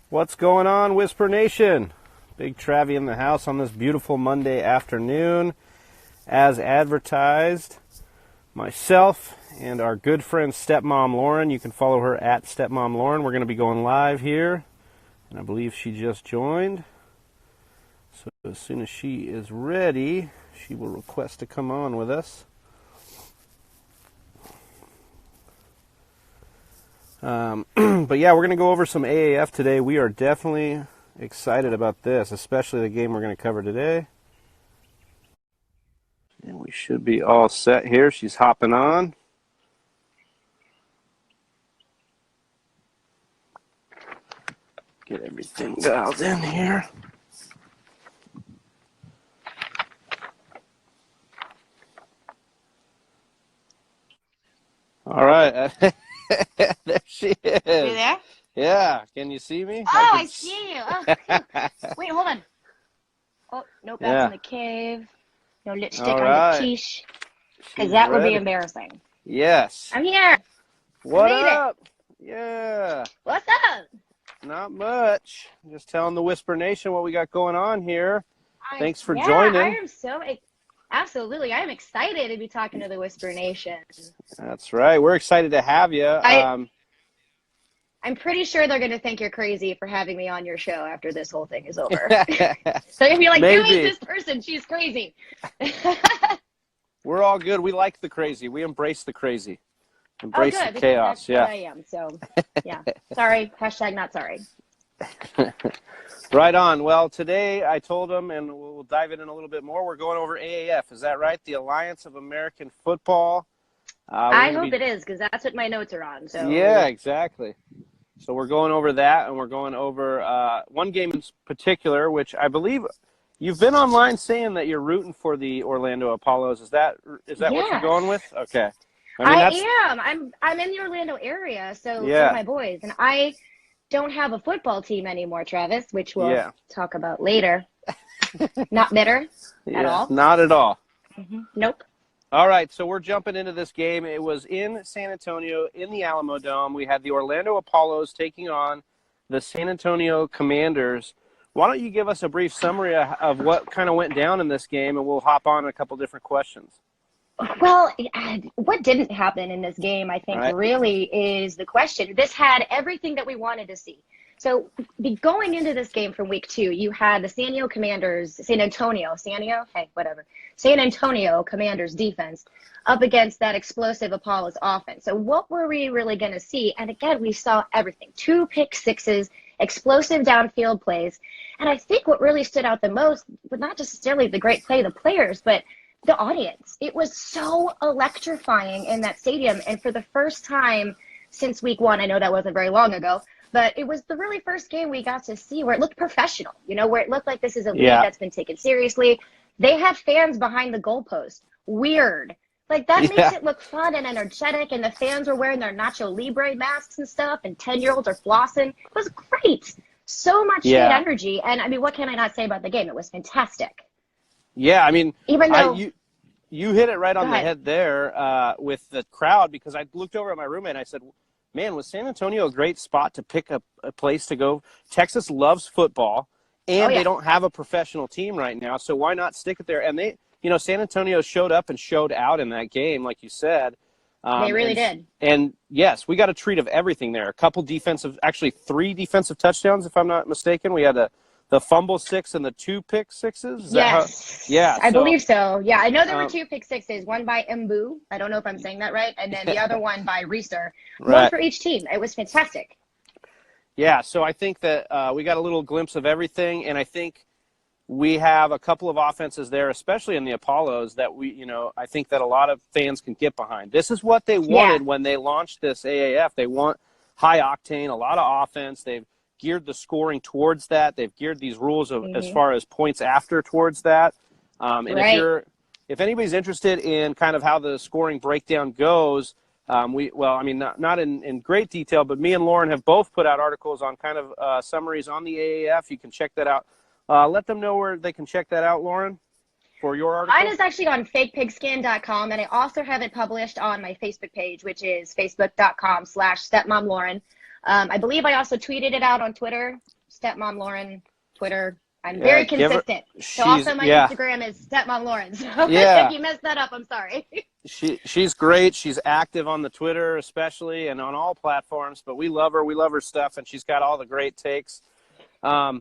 What's going on, Whisper Nation? Big Travy in the house on this beautiful Monday afternoon. As advertised, myself and our good friend Stepmom Lauren. You can follow her at Stepmom Lauren. We're going to be going live here, and I believe she just joined. So as soon as she is ready, she will request to come on with us. But yeah, we're going to go over some AAF today. We are definitely excited about this, especially the game we're going to cover today. And we should be all set here. She's hopping on. Get everything dialed in here. All right. There she is. You there? Yeah. Can you see me? Oh, I see you. Oh, wait, hold on. Oh, nope, that's in the cave. No lipstick on the quiche. Because that would be embarrassing. Yes. I'm here. What up? Yeah. What's up? Not much. Just telling the Whisper Nation what we got going on here. Thanks for joining. I am so absolutely. I am excited to be talking to the Whisper Nation. That's right. We're excited to have you. I'm pretty sure they're going to think you're crazy for having me on your show after this whole thing is over. They're going to be like, who is this person? She's crazy. We're all good. We like the crazy. We embrace the crazy. Embrace the chaos. That's what I am. So, yeah. Sorry. Hashtag not sorry. Right on. Well, today I told them, and we'll dive in a little bit more, we're going over AAF. Is that right? The Alliance of American Football. I hope it is, because that's what my notes are on. So yeah, exactly. So we're going over that, and we're going over one game in particular, which I believe you've been online saying that you're rooting for the Orlando Apollos. Is that what you're going with? Okay. I am. I'm in the Orlando area, so for my boys. And I don't have a football team anymore, Travis, which we'll talk about later. Not bitter at all. Not at all. Mm-hmm. Nope. All right, so we're jumping into this game. It was in San Antonio, in the Alamo Dome. We had the Orlando Apollos taking on the San Antonio Commanders. Why don't you give us a brief summary of what kind of went down in this game, and we'll hop on a couple different questions. Well, what didn't happen in this game, I think, really is the question. This had everything that we wanted to see. So going into this game from week 2, you had the San Antonio Commanders defense up against that explosive Apollos offense. So what were we really going to see? And again, we saw everything. 2 pick sixes, explosive downfield plays. And I think what really stood out the most was not just necessarily the great play of the players, but the audience. It was so electrifying in that stadium. And for the first time since week 1, I know that wasn't very long ago, but it was the really first game we got to see where it looked professional, where it looked like this is a league that's been taken seriously. They had fans behind the goalpost. Weird. Like, that makes it look fun and energetic, and the fans were wearing their Nacho Libre masks and stuff, and 10-year-olds are flossing. It was great. So much good energy. And, I mean, what can I not say about the game? It was fantastic. Yeah, I mean, even though you hit it right on the head there with the crowd, because I looked over at my roommate and I said, man, was San Antonio a great spot to pick a place to go? Texas loves football, and they don't have a professional team right now, so why not stick it there? And they, San Antonio showed up and showed out in that game, like you said. They really did. And, yes, we got a treat of everything there. Actually 3 defensive touchdowns, if I'm not mistaken. We had the fumble 6 and the 2 pick sixes? I believe so. Yeah, I know there were 2 pick sixes, one by Mbu. I don't know if I'm saying that right. And then the other one by Reeser. One for each team. It was fantastic. Yeah, so I think that we got a little glimpse of everything. And I think we have a couple of offenses there, especially in the Apollos, that I think that a lot of fans can get behind. This is what they wanted when they launched this AAF. They want high octane, a lot of offense. They've geared the scoring towards that. They've geared these rules of as far as points after towards that. And if anybody's interested in kind of how the scoring breakdown goes, not in great detail, but me and Lauren have both put out articles on kind of summaries on the AAF. You can check that out. Let them know where they can check that out, Lauren, for your article. Mine is actually on fakepigskin.com, and I also have it published on my Facebook page, which is facebook.com/stepmomlauren. I believe I also tweeted it out on Twitter Stepmom Lauren Twitter. I'm Yeah, very consistent. So also my yeah. Instagram is Stepmom Lauren. So Yeah. if you messed that up, I'm sorry. She's great. She's active on the Twitter especially and on all platforms, but we love her. We love her stuff, and she's got all the great takes. I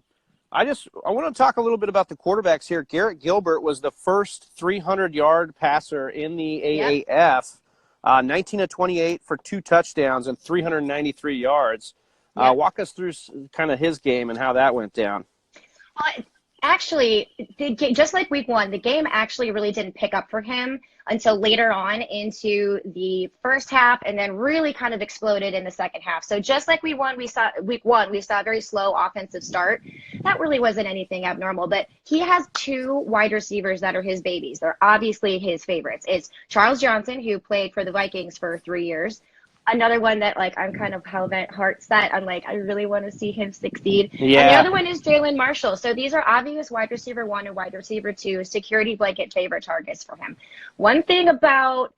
want to talk a little bit about the quarterbacks here. Garrett Gilbert was the first 300-yard passer in the AAF, 19 of 28 for 2 touchdowns and 393 yards. Walk us through kind of his game and how that went down. Well, actually, just like week 1, the game actually really didn't pick up for him until later on into the first half, and then really kind of exploded in the second half. So just like week 1, we saw a very slow offensive start. That really wasn't anything abnormal, but he has 2 wide receivers that are his babies. They're obviously his favorites. It's Charles Johnson, who played for the Vikings for 3 years. Another one that, like, I'm kind of heart set. I'm like, I really want to see him succeed. Yeah. And the other one is Jalen Marshall. So these are obvious wide receiver 1 and wide receiver 2 security blanket favorite targets for him. One thing about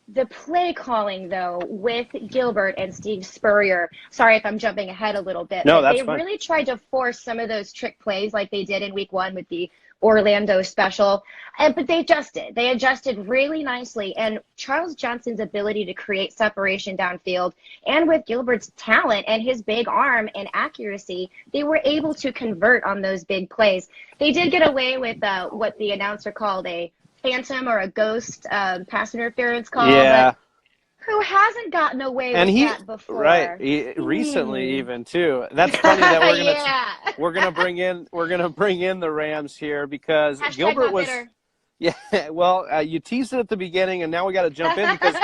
the play calling, though, with Gilbert and Steve Spurrier, sorry if I'm jumping ahead a little bit, No, but that's they fine. really tried to force some of those trick plays like they did in week 1 with the Orlando special. But they adjusted. They adjusted really nicely. And Charles Johnson's ability to create separation downfield, and with Gilbert's talent and his big arm and accuracy, they were able to convert on those big plays. They did get away with what the announcer called a phantom or a ghost pass interference call. Yeah. But who hasn't gotten away with that before? Right. Recently even too. That's funny that we're gonna bring in the Rams here because Hashtag Gilbert not was bitter. Yeah, well, you teased it at the beginning, and now we got to jump in because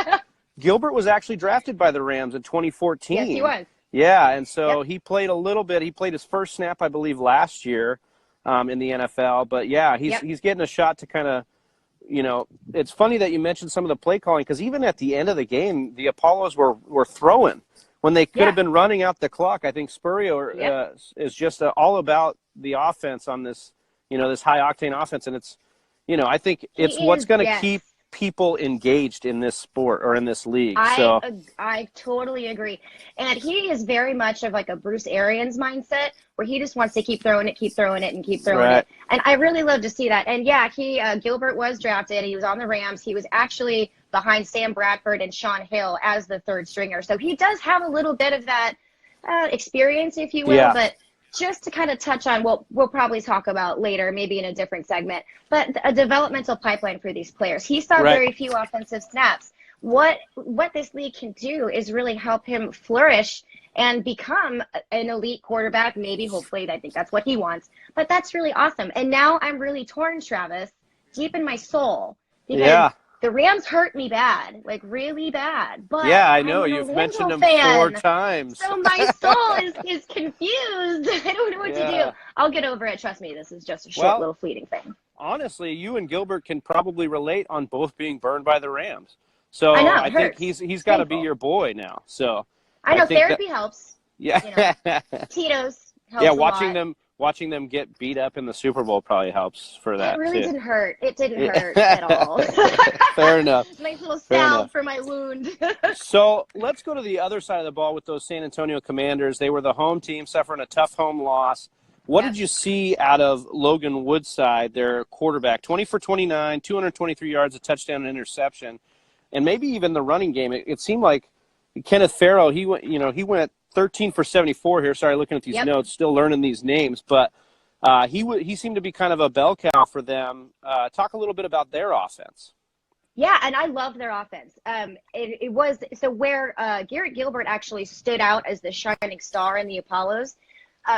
Gilbert was actually drafted by the Rams in 2014. Yes, he was. Yeah, and so he played a little bit. He played his first snap, I believe, last year in the NFL. But yeah, he's getting a shot to kind of. It's funny that you mentioned some of the play calling because even at the end of the game, the Apollos were throwing when they could have been running out the clock. I think Spurrier is just all about the offense on this, this high octane offense, and it's, I think it's what's going to keep people engaged in this sport or in this league. I totally agree. And he is very much of like a Bruce Arians mindset where he just wants to keep throwing it, and keep throwing it. And I really love to see that. And Gilbert was drafted. He was on the Rams. He was actually behind Sam Bradford and Sean Hill as the third stringer. So he does have a little bit of that experience, if you will. Yeah. But just to kind of touch on what we'll probably talk about later, maybe in a different segment, but a developmental pipeline for these players. He saw very few offensive snaps. What this league can do is really help him flourish and become an elite quarterback, maybe, hopefully. I think that's what he wants. But that's really awesome. And now I'm really torn, Travis, deep in my soul, because the Rams hurt me bad, like really bad. But I know. You've mentioned them 4 times. So my soul is confused. I don't know what to do. I'll get over it. Trust me, this is just a short little fleeting thing. Honestly, you and Gilbert can probably relate on both being burned by the Rams. So I think he's got to be your boy now. So I know therapy helps. Yeah. Tito's helps a lot. Watching them get beat up in the Super Bowl probably helps for that. It really didn't hurt. It didn't hurt at all. Fair enough. Nice little salve for my wound. So let's go to the other side of the ball with those San Antonio Commanders. They were the home team suffering a tough home loss. What did you see out of Logan Woodside, their quarterback? 20 for 29, 223 yards, a touchdown, and interception, and maybe even the running game. It seemed like Kenneth Farrow, he went 13 for 74 here. Sorry, looking at these notes, still learning these names. But he seemed to be kind of a bell cow for them. Talk a little bit about their offense. Yeah, and I love their offense. It was so where Garrett Gilbert actually stood out as the shining star in the Apollos.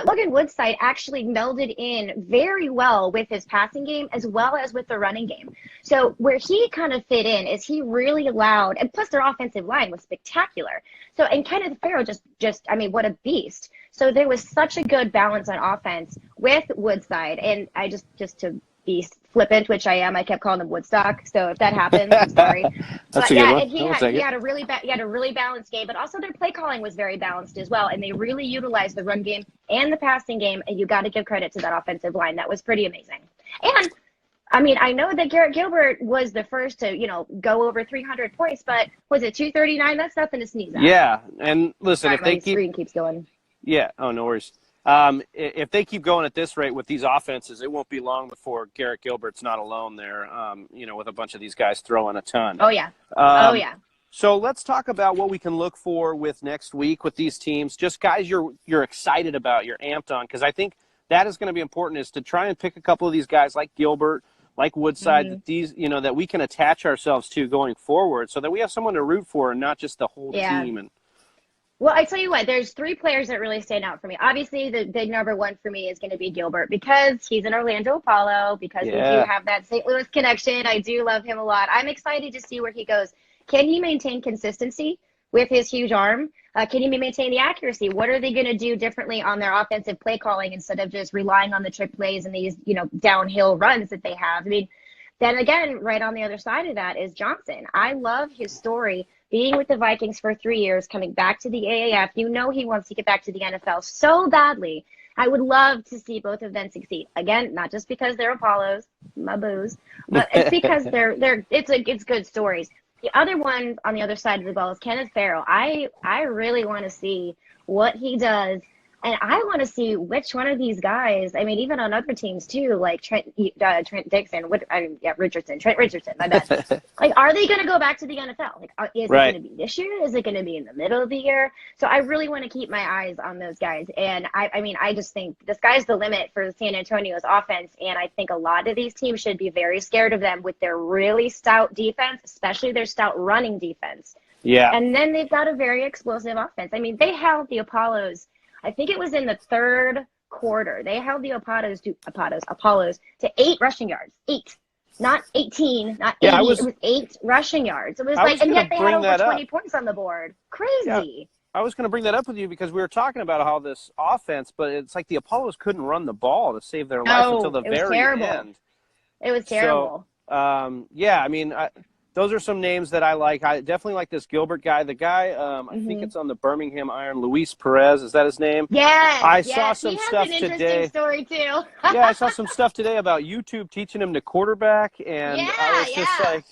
Logan Woodside actually melded in very well with his passing game as well as with the running game. So where he kind of fit in is he really allowed, and plus their offensive line was spectacular. So, and Kenneth Farrow just, I mean, what a beast. So there was such a good balance on offense with Woodside. And I just to be flippant, which I am, I kept calling him Woodstock. So if that happens, I'm sorry. That's a good one. And he had a really balanced game, but also their play calling was very balanced as well. And they really utilized the run game and the passing game. And you got to give credit to that offensive line. That was pretty amazing. And I mean, I know that Garrett Gilbert was the first to, go over 300 points, but was it 239? That's nothing to sneeze at. Yeah. And listen, if they screen keeps going. Yeah. Oh, no worries. If they keep going at this rate with these offenses, it won't be long before Garrett Gilbert's not alone there, with a bunch of these guys throwing a ton. Oh, yeah. Oh, yeah. So let's talk about what we can look for with next week with these teams. Just guys you're excited about, you're amped on, because I think that is going to be important, is to try and pick a couple of these guys like Gilbert, like Woodside, that these that we can attach ourselves to going forward, so that we have someone to root for and not just the whole team. And well, I tell you what, there's 3 players that really stand out for me. Obviously, the big number one for me is going to be Gilbert, because he's an Orlando Apollo, because we do have that St. Louis connection. I do love him a lot. I'm excited to see where he goes. Can he maintain consistency with his huge arm? Can he maintain the accuracy? What are they going to do differently on their offensive play calling instead of just relying on the trick plays and these, downhill runs that they have? I mean, then again, right on the other side of that is Johnson. I love his story, being with the Vikings for 3 years, coming back to the AAF. He wants to get back to the NFL so badly. I would love to see both of them succeed. Again, not just because they're Apollos, my boos, but it's because it's good stories. The other one on the other side of the ball is Kenneth Farrell. I really want to see what he does, and I want to see which one of these guys. I mean, even on other teams too, like Trent Richardson. Trent Richardson. My bad. Like, are they going to go back to the NFL? Like, is it going to be this year? Is it going to be in the middle of the year? So I really want to keep my eyes on those guys. And I just think the sky's the limit for San Antonio's offense. And I think a lot of these teams should be very scared of them with their really stout defense, especially their stout running defense. Yeah. And then they've got a very explosive offense. I mean, they held the Apollos, I think it was in the third quarter. They held the Apollos to 8 rushing yards. 8. Not 18, not 80. It was 8 rushing yards. It was like, and yet they had over 20 points on the board. Crazy. Yeah. I was going to bring that up with you because we were talking about how this offense, but it's like the Apollos couldn't run the ball to save their life until the very end. It was terrible. So, those are some names that I like. I definitely like this Gilbert guy. The guy, I think it's on the Birmingham Iron, Luis Perez. Is that his name? Yes. I saw some stuff today. Interesting story too. I saw some stuff today about YouTube teaching him to quarterback, and I was just like,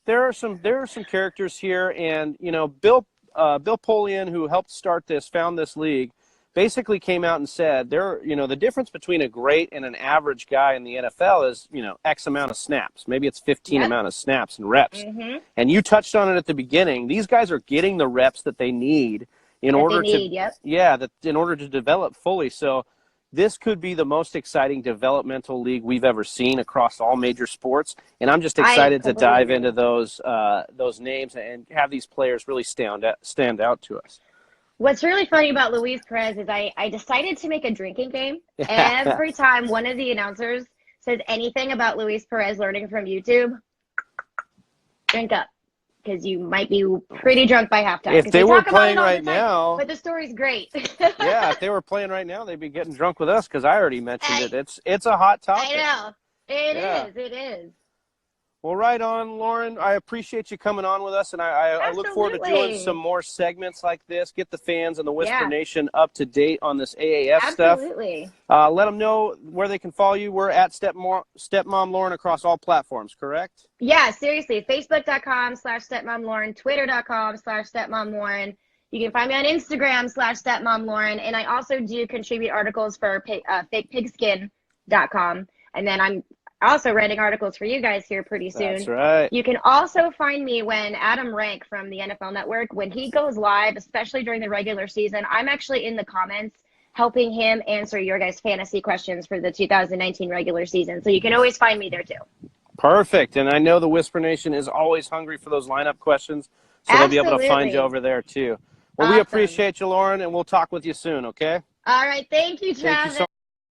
there are some characters here, and Bill Polian, who helped start this, found this league, basically came out and said the difference between a great and an average guy in the NFL is, X amount of snaps. Maybe it's 15 amount of snaps and reps. And you touched on it at the beginning. These guys are getting the reps that they need in order to develop fully. So this could be the most exciting developmental league we've ever seen across all major sports. And I'm just excited to dive into those names and have these players really stand out to us. What's really funny about Luis Perez is I decided to make a drinking game. Every time one of the announcers says anything about Luis Perez learning from YouTube, drink up, because you might be pretty drunk by halftime. If they were playing right now. But the story's great. If they were playing right now, they'd be getting drunk with us, because I already mentioned it. It's a hot topic. I know. It is. Well, right on, Lauren. I appreciate you coming on with us, and I look forward to doing some more segments like this, get the fans and the Whisper Nation up to date on this AAF stuff. Absolutely. Let them know where they can follow you. We're at Stepmom Lauren across all platforms, correct? Yeah, seriously. Facebook.com/StepmomLauren, Twitter.com/StepmomLauren. You can find me on Instagram /StepmomLauren, and I also do contribute articles for fakepigskin.com, and then I'm also writing articles for you guys here pretty soon. That's right. You can also find me when Adam Rank from the NFL Network, when he goes live, especially during the regular season, I'm actually in the comments helping him answer your guys' fantasy questions for the 2019 regular season. So you can always find me there too. Perfect. And I know the Whisper Nation is always hungry for those lineup questions, so they'll be able to find you over there too. Well, we appreciate you, Lauren, and we'll talk with you soon, okay? All right. Thank you, Travis.